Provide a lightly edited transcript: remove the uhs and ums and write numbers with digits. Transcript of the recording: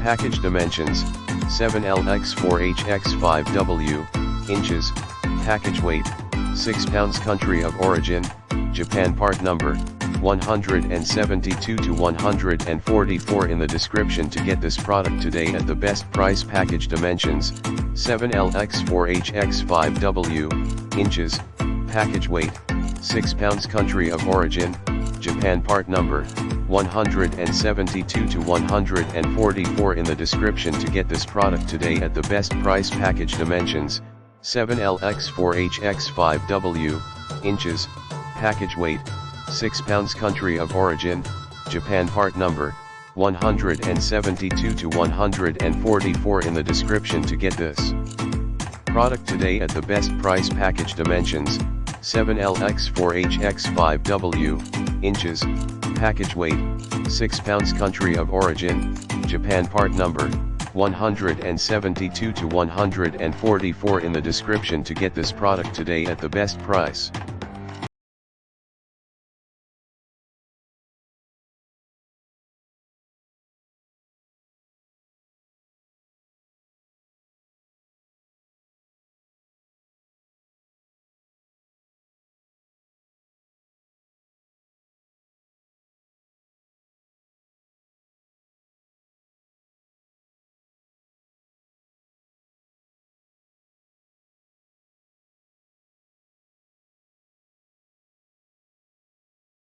Package dimensions, 7L×4HX5W, inches, package weight, 6 pounds. Country of origin, Japan. Part number, 172 to 144 in the description to get this product today at the best price. Package dimensions, 7L×4HX5W, inches, package weight, 6 pounds. Country of origin, Japan. Part number, 172 to 144 in the description to get this product today at the best price. Package dimensions, 7L×4HX5W, inches, package weight, 6 pounds. Country of origin, Japan. Part number, 172 to 144 in the description to get this product today at the best price. Package dimensions, 7L×4HX5W, inches, package weight, 6 pounds. Country of origin, Japan. Part number, 172 to 144 in the description to get this product today at the best price.